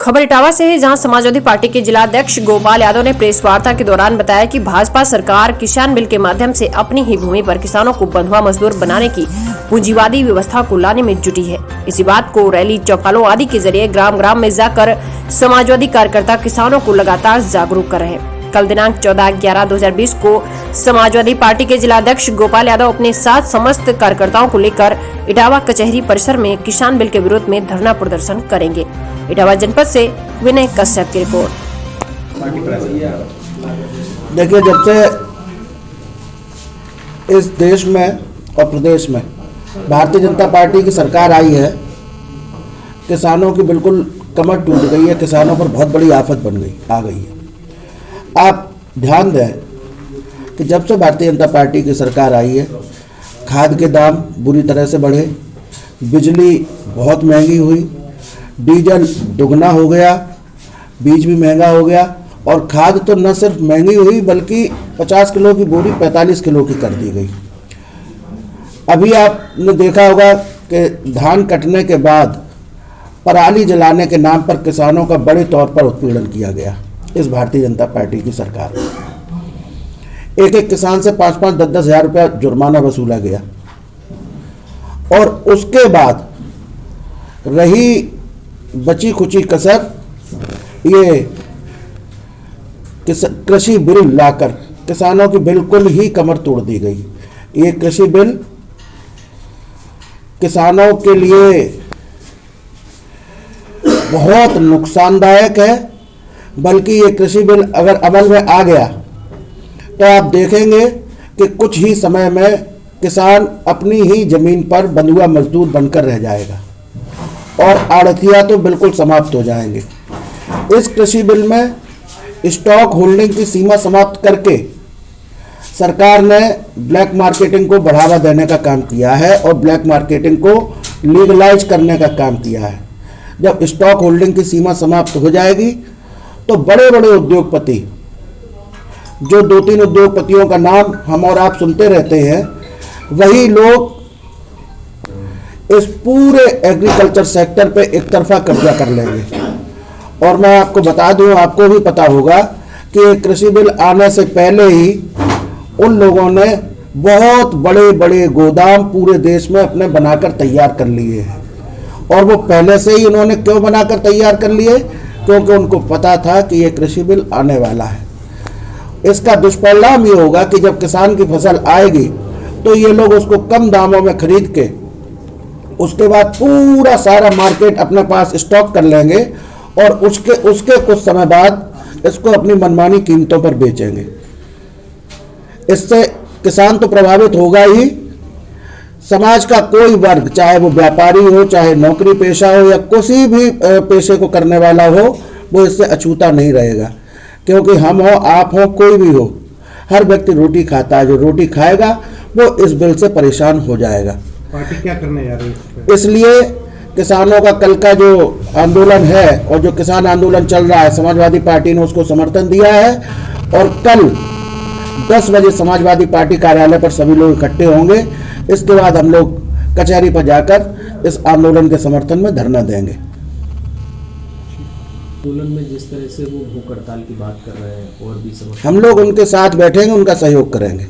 खबर इटावा से है, जहां समाजवादी पार्टी के जिलाध्यक्ष गोपाल यादव ने प्रेस वार्ता के दौरान बताया कि भाजपा सरकार किसान बिल के माध्यम से अपनी ही भूमि पर किसानों को बंधुआ मजदूर बनाने की पूंजीवादी व्यवस्था को लाने में जुटी है। इसी बात को रैली, चौपालों आदि के जरिए ग्राम ग्राम में जाकर समाजवादी कार्यकर्ता किसानों को लगातार जागरूक कर रहे हैं। कल दिनांक 14/11/2020 को समाजवादी पार्टी के जिलाध्यक्ष गोपाल यादव अपने साथ समस्त कार्यकर्ताओं को लेकर इटावा कचहरी परिसर में किसान बिल के विरोध में धरना प्रदर्शन करेंगे। इटावा जनपद से विनय कश्यप की रिपोर्ट। देखिए, जब से इस देश में और प्रदेश में भारतीय जनता पार्टी की सरकार आई है, किसानों की बिल्कुल कमर टूट गई है। किसानों पर बहुत बड़ी आफत आ गई है। आप ध्यान दें कि जब से भारतीय जनता पार्टी की सरकार आई है, खाद के दाम बुरी तरह से बढ़े, बिजली बहुत महंगी हुई, डीजल दुगना हो गया, बीज भी महंगा हो गया और खाद तो न सिर्फ महंगी हुई बल्कि 50 किलो की बोरी 45 किलो की कर दी गई। अभी आपने देखा होगा कि धान कटने के बाद पराली जलाने के नाम पर किसानों का बड़े तौर पर उत्पीड़न किया गया। इस भारतीय जनता पार्टी की सरकार में एक किसान से 5-5, 10-10 हज़ार रुपया जुर्माना वसूला गया और उसके बाद रही बची खुची कसर ये कृषि बिल लाकर किसानों की बिल्कुल ही कमर तोड़ दी गई। ये कृषि बिल किसानों के लिए बहुत नुकसानदायक है, बल्कि ये कृषि बिल अगर अमल में आ गया तो आप देखेंगे कि कुछ ही समय में किसान अपनी ही जमीन पर बंधुआ मजदूर बनकर रह जाएगा और आड़तिया तो बिल्कुल समाप्त हो जाएंगे। इस कृषि बिल में स्टॉक होल्डिंग की सीमा समाप्त करके सरकार ने ब्लैक मार्केटिंग को बढ़ावा देने का काम किया है और ब्लैक मार्केटिंग को लीगलाइज करने का काम किया है। जब स्टॉक होल्डिंग की सीमा समाप्त हो जाएगी तो बड़े बड़े उद्योगपति, जो 2-3 उद्योगपतियों का नाम हम और आप सुनते रहते हैं, वही लोग इस पूरे एग्रीकल्चर सेक्टर पे एक तरफा कब्जा कर लेंगे। और मैं आपको बता दूं, आपको भी पता होगा कि कृषि बिल आने से पहले ही उन लोगों ने बहुत बड़े बड़े गोदाम पूरे देश में अपने बनाकर तैयार कर लिए हैं। और वो पहले से ही उन्होंने क्यों बनाकर तैयार कर लिए? क्योंकि उनको पता था कि ये कृषि बिल आने वाला है। इसका दुष्परिणाम ये होगा कि जब किसान की फसल आएगी तो ये लोग उसको कम दामों में खरीद के उसके बाद पूरा सारा मार्केट अपने पास स्टॉक कर लेंगे और उसके कुछ समय बाद इसको अपनी मनमानी कीमतों पर बेचेंगे। इससे किसान तो प्रभावित होगा ही, समाज का कोई वर्ग, चाहे वो व्यापारी हो, चाहे नौकरी पेशा हो या किसी भी पेशे को करने वाला हो, वो इससे अछूता नहीं रहेगा। क्योंकि हम हो, आप हो, कोई भी हो, हर व्यक्ति रोटी खाता है। जो रोटी खाएगा वो इस बिल से परेशान हो जाएगा। पार्टी क्या करने जा रही है? इसलिए किसानों का कल का जो आंदोलन है और जो किसान आंदोलन चल रहा है, समाजवादी पार्टी ने उसको समर्थन दिया है और कल 10 बजे समाजवादी पार्टी कार्यालय पर सभी लोग इकट्ठे होंगे। इसके बाद हम लोग कचहरी पर जाकर इस आंदोलन के समर्थन में धरना देंगे। आंदोलन में जिस तरह से वो भूख हड़ताल की बात कर रहे हैं और भी हम लोग उनके साथ बैठेंगे, उनका सहयोग करेंगे।